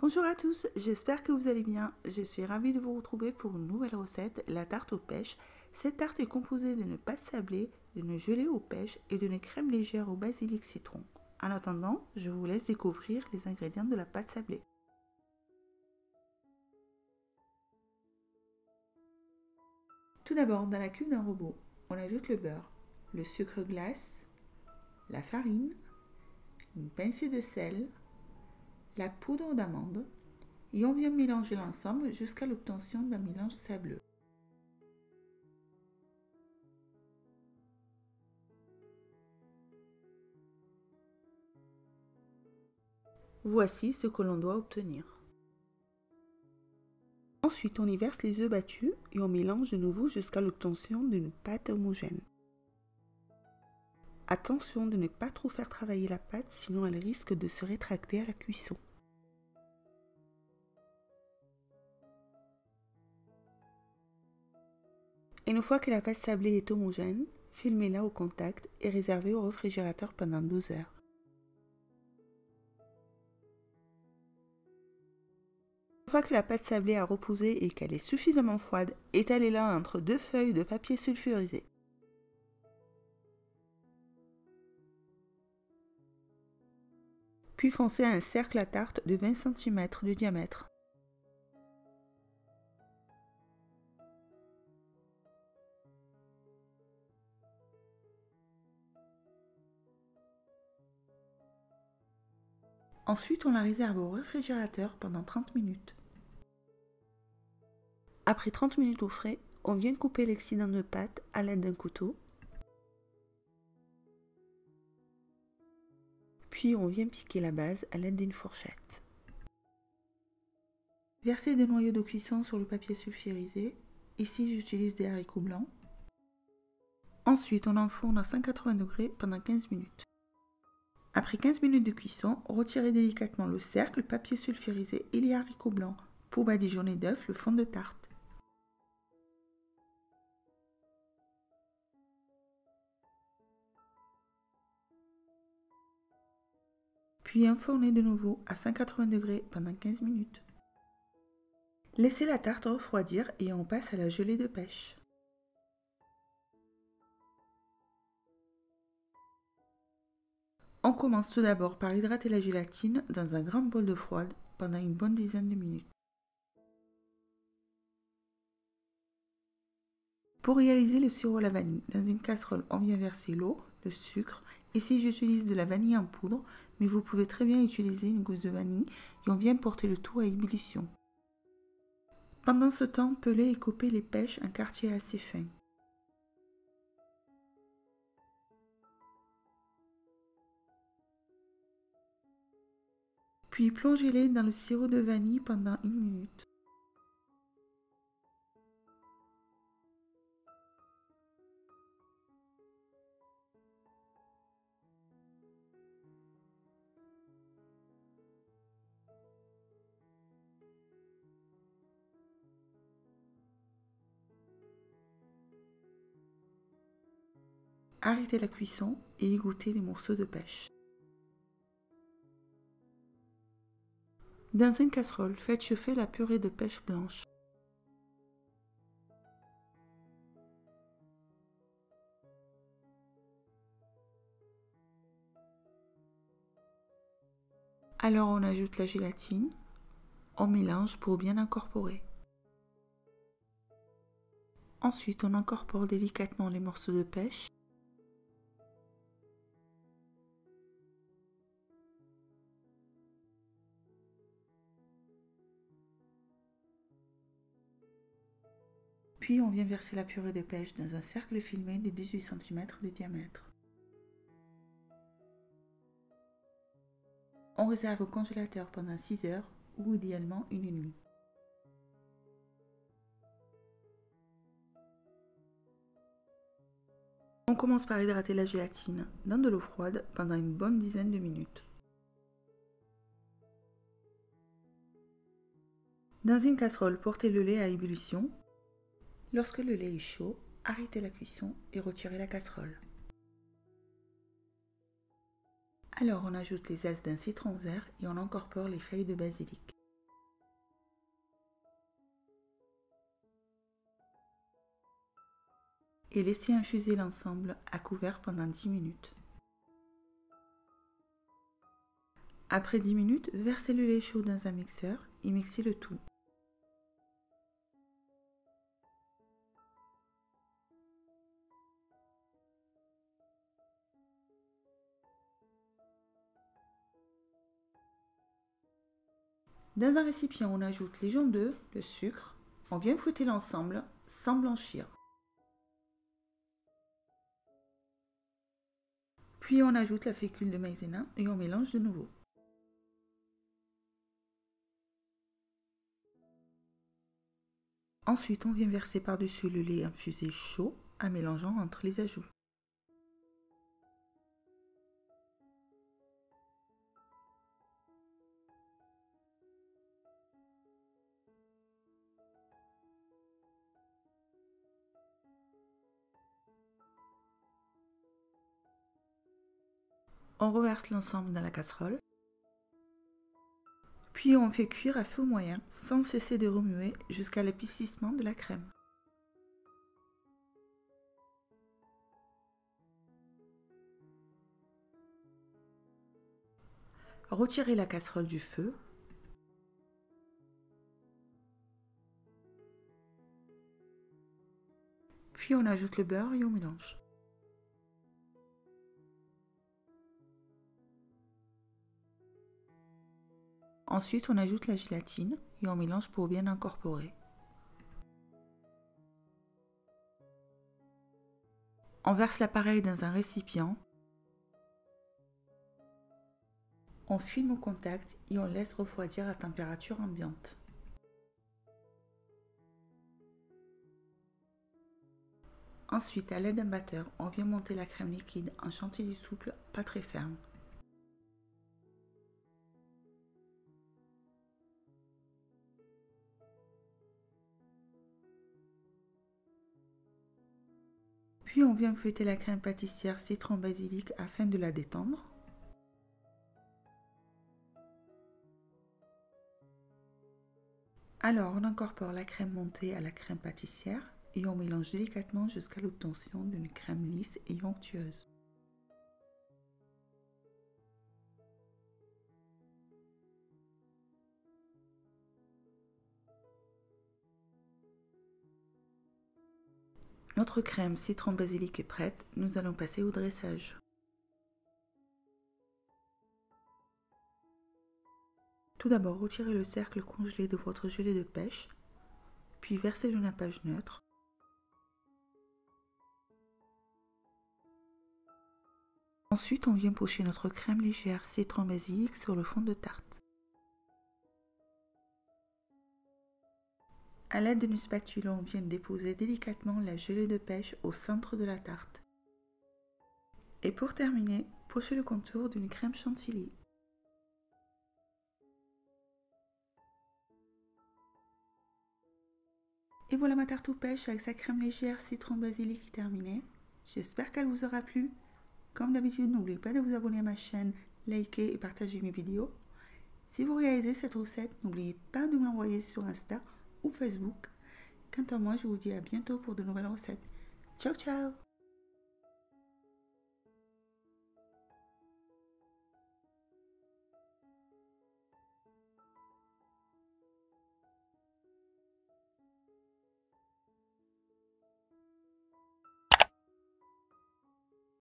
Bonjour à tous, j'espère que vous allez bien. Je suis ravie de vous retrouver pour une nouvelle recette, la tarte aux pêches. Cette tarte est composée d'une pâte sablée, d'une gelée aux pêches et d'une crème légère au basilic citron. En attendant, je vous laisse découvrir les ingrédients de la pâte sablée. Tout d'abord, dans la cuve d'un robot, on ajoute le beurre, le sucre glace, la farine, une pincée de sel, la poudre d'amande et on vient mélanger l'ensemble jusqu'à l'obtention d'un mélange sableux. Voici ce que l'on doit obtenir. Ensuite, on y verse les œufs battus et on mélange de nouveau jusqu'à l'obtention d'une pâte homogène. Attention de ne pas trop faire travailler la pâte, sinon elle risque de se rétracter à la cuisson. Une fois que la pâte sablée est homogène, filmez-la au contact et réservez au réfrigérateur pendant 12 heures. Une fois que la pâte sablée a reposé et qu'elle est suffisamment froide, étalez-la entre deux feuilles de papier sulfurisé. Puis foncez un cercle à tarte de 20 cm de diamètre. Ensuite, on la réserve au réfrigérateur pendant 30 minutes. Après 30 minutes au frais, on vient couper l'excédent de pâte à l'aide d'un couteau. Puis on vient piquer la base à l'aide d'une fourchette. Versez des noyaux de cuisson sur le papier sulfurisé. Ici, j'utilise des haricots blancs. Ensuite, on enfourne à 180 degrés pendant 15 minutes. Après 15 minutes de cuisson, retirez délicatement le cercle, le papier sulfurisé et les haricots blancs pour badigeonner d'œuf le fond de tarte. Puis enfournez de nouveau à 180 degrés pendant 15 minutes. Laissez la tarte refroidir et on passe à la gelée de pêche. On commence tout d'abord par hydrater la gélatine dans un grand bol d'eau froide pendant une bonne dizaine de minutes. Pour réaliser le sirop à la vanille, dans une casserole, on vient verser l'eau, le sucre. Ici, j'utilise de la vanille en poudre, mais vous pouvez très bien utiliser une gousse de vanille et on vient porter le tout à ébullition. Pendant ce temps, pelez et coupez les pêches en quartiers assez fins. Puis plongez-les dans le sirop de vanille pendant 1 minute. Arrêtez la cuisson et égouttez les morceaux de pêche. Dans une casserole, faites chauffer la purée de pêche blanche. Alors on ajoute la gélatine, on mélange pour bien incorporer. Ensuite, on incorpore délicatement les morceaux de pêche. Puis on vient verser la purée de pêche dans un cercle filmé de 18 cm de diamètre. On réserve au congélateur pendant 6 heures ou idéalement 1 nuit. On commence par hydrater la gélatine dans de l'eau froide pendant une bonne dizaine de minutes. Dans une casserole, portez le lait à ébullition. Lorsque le lait est chaud, arrêtez la cuisson et retirez la casserole. Alors on ajoute les zestes d'un citron vert et on incorpore les feuilles de basilic. et laissez infuser l'ensemble à couvert pendant 10 minutes. Après 10 minutes, versez le lait chaud dans un mixeur et mixez le tout. Dans un récipient, on ajoute les jaune d'œuf, le sucre, on vient fouetter l'ensemble sans blanchir. Puis on ajoute la fécule de maïzena et on mélange de nouveau. Ensuite, on vient verser par-dessus le lait infusé chaud en mélangeant entre les ajouts. On reverse l'ensemble dans la casserole. Puis on fait cuire à feu moyen sans cesser de remuer jusqu'à l'épaississement de la crème. Retirez la casserole du feu. Puis on ajoute le beurre et on mélange. Ensuite, on ajoute la gélatine et on mélange pour bien incorporer. On verse l'appareil dans un récipient. On filme au contact et on laisse refroidir à température ambiante. Ensuite, à l'aide d'un batteur, on vient monter la crème liquide en chantilly souple, pas très ferme. Puis on vient fouetter la crème pâtissière citron basilic afin de la détendre. Alors on incorpore la crème montée à la crème pâtissière et on mélange délicatement jusqu'à l'obtention d'une crème lisse et onctueuse. Notre crème citron basilic est prête, nous allons passer au dressage. Tout d'abord, retirez le cercle congelé de votre gelée de pêche, puis versez le nappage neutre. Ensuite, on vient pocher notre crème légère citron basilic sur le fond de tarte. A l'aide d'une spatule, on vient déposer délicatement la gelée de pêche au centre de la tarte. Et pour terminer, pochez le contour d'une crème chantilly. Et voilà ma tarte aux pêches avec sa crème légère citron basilic terminée. J'espère qu'elle vous aura plu. Comme d'habitude, n'oubliez pas de vous abonner à ma chaîne, liker et partager mes vidéos. Si vous réalisez cette recette, n'oubliez pas de me l'envoyer sur Insta ou Facebook. Quant à moi, je vous dis à bientôt pour de nouvelles recettes. Ciao ciao!